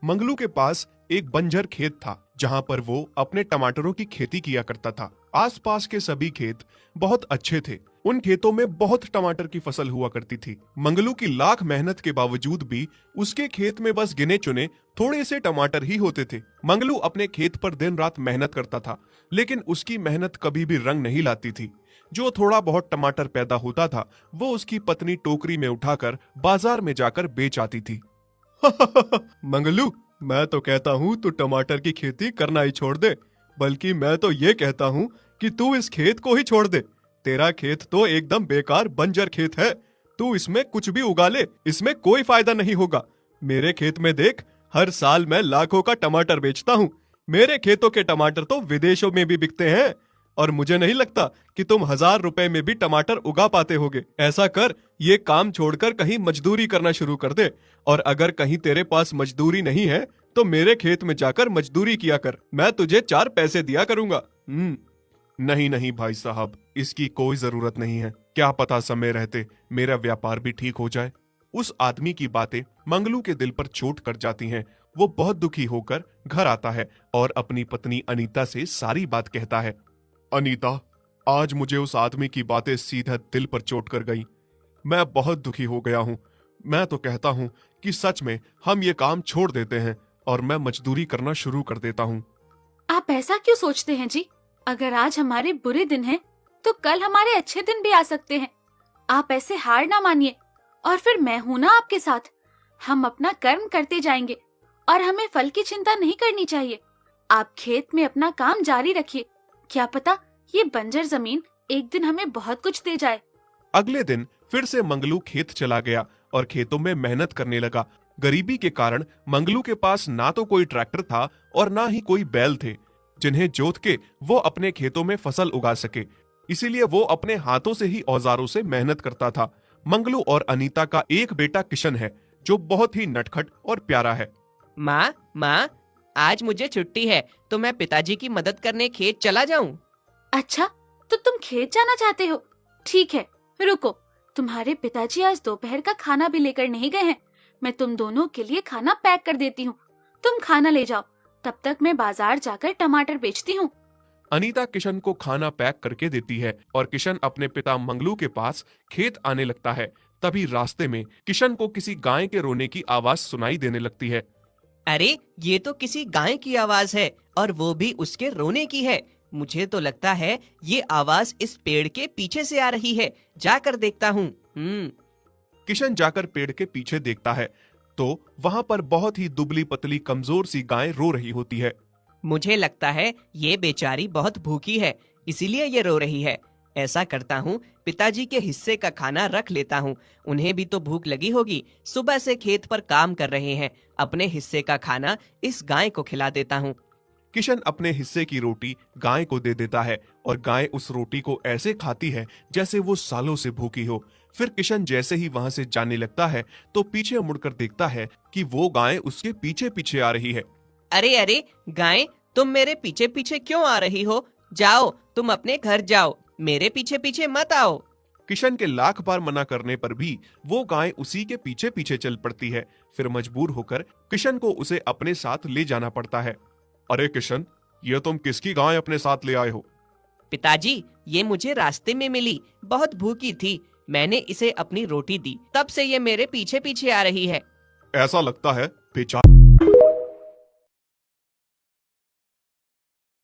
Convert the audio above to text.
मंगलू के पास एक बंजर खेत था जहां पर वो अपने टमाटरों की खेती किया करता था। आसपास के सभी खेत बहुत अच्छे थे। उन खेतों में बहुत टमाटर की फसल हुआ करती थी। मंगलू की लाख मेहनत के बावजूद भी उसके खेत में बस गिने चुने थोड़े से टमाटर ही होते थे। मंगलू अपने खेत पर दिन रात मेहनत करता था, लेकिन उसकी मेहनत कभी भी रंग नहीं लाती थी। जो थोड़ा बहुत टमाटर पैदा होता था वो उसकी पत्नी टोकरी में उठाकर बाजार में जाकर बेच आती थी। मंगलू, मैं तो कहता हूँ तू टमाटर की खेती करना ही छोड़ दे, बल्कि मैं तो ये कहता हूँ कि तू इस खेत को ही छोड़ दे। तेरा खेत तो एकदम बेकार बंजर खेत है। तू इसमें कुछ भी उगा ले, इसमें कोई फायदा नहीं होगा। मेरे खेत में देख, हर साल मैं लाखों का टमाटर बेचता हूँ। मेरे खेतों के टमाटर तो विदेशों में भी बिकते हैं, और मुझे नहीं लगता कि तुम 1000 रुपए में भी टमाटर उगा पाते होगे। ऐसा कर, ये काम छोड़कर कहीं मजदूरी करना शुरू कर दे, और अगर कहीं तेरे पास मजदूरी नहीं है तो मेरे खेत में जाकर मजदूरी किया कर। मैं तुझे 4 पैसे दिया करूंगा। नहीं नहीं भाई साहब, इसकी कोई जरूरत नहीं है। क्या पता समय रहते मेरा व्यापार भी ठीक हो जाए। उस आदमी की बातें मंगलू के दिल पर चोट कर जाती हैं। वो बहुत दुखी होकर घर आता है और अपनी पत्नी अनीता से सारी बात कहता है। अनीता, आज मुझे उस आदमी की बातें सीधा दिल पर चोट कर गई। मैं बहुत दुखी हो गया हूँ। मैं तो कहता हूँ कि सच में हम ये काम छोड़ देते हैं और मैं मजदूरी करना शुरू कर देता हूँ। आप ऐसा क्यों सोचते हैं जी? अगर आज हमारे बुरे दिन हैं, तो कल हमारे अच्छे दिन भी आ सकते हैं। आप ऐसे हार ना मानिए, और फिर मैं हूं ना आपके साथ। हम अपना कर्म करते जाएंगे और हमें फल की चिंता नहीं करनी चाहिए। आप खेत में अपना काम जारी रखिए। क्या पता ये बंजर जमीन एक दिन हमें बहुत कुछ दे जाए। अगले दिन फिर से मंगलू खेत चला गया और खेतों में मेहनत करने लगा। गरीबी के कारण मंगलू के पास ना तो कोई ट्रैक्टर था और ना ही कोई बैल थे जिन्हें जोत के वो अपने खेतों में फसल उगा सके। इसीलिए वो अपने हाथों से ही औजारों से मेहनत करता था। मंगलू और अनीता का एक बेटा किशन है जो बहुत ही नटखट और प्यारा है। माँ, आज मुझे छुट्टी है तो मैं पिताजी की मदद करने खेत चला जाऊं। अच्छा, तो तुम खेत जाना चाहते हो? ठीक है, रुको। तुम्हारे पिताजी आज दोपहर का खाना भी लेकर नहीं गए हैं। मैं तुम दोनों के लिए खाना पैक कर देती हूँ। तुम खाना ले जाओ, तब तक मैं बाजार जाकर टमाटर बेचती हूँ। अनीता किशन को खाना पैक करके देती है और किशन अपने पिता मंगलू के पास खेत आने लगता है। तभी रास्ते में किशन को किसी गाय के रोने की आवाज सुनाई देने लगती है। अरे, ये तो किसी गाय की आवाज है, और वो भी उसके रोने की है। मुझे तो लगता है ये आवाज इस पेड़ के पीछे से आ रही है। जाकर देखता हूँ। किशन जाकर पेड़ के पीछे देखता है तो वहां पर बहुत ही दुबली पतली कमजोर सी गाय रो रही होती है। मुझे लगता है ये बेचारी बहुत भूखी है, इसीलिए ये रो रही है। ऐसा करता हूँ, पिताजी के हिस्से का खाना रख लेता हूँ। उन्हें भी तो भूख लगी होगी, सुबह से खेत पर काम कर रहे हैं। अपने हिस्से का खाना इस गाय को खिला देता हूँ। किशन अपने हिस्से की रोटी गाय को दे देता है और गाय उस रोटी को ऐसे खाती है जैसे वो सालों से भूखी हो। फिर किशन जैसे ही वहां से जाने लगता है तो पीछे मुड़कर देखता है कि वो गाय उसके पीछे पीछे आ रही है। अरे अरे गाय, तुम मेरे पीछे पीछे क्यों आ रही हो? जाओ, तुम अपने घर जाओ, मेरे पीछे पीछे मत आओ। किशन के लाख बार मना करने पर भी वो गाय उसी के पीछे पीछे चल पड़ती है। फिर मजबूर होकर किशन को उसे अपने साथ ले जाना पड़ता है। अरे किशन, ये तुम किसकी गाय अपने साथ ले आए हो? पिताजी, ये मुझे रास्ते में मिली, बहुत भूखी थी। मैंने इसे अपनी रोटी दी, तब से ये मेरे पीछे पीछे आ रही है। ऐसा लगता है बेचारा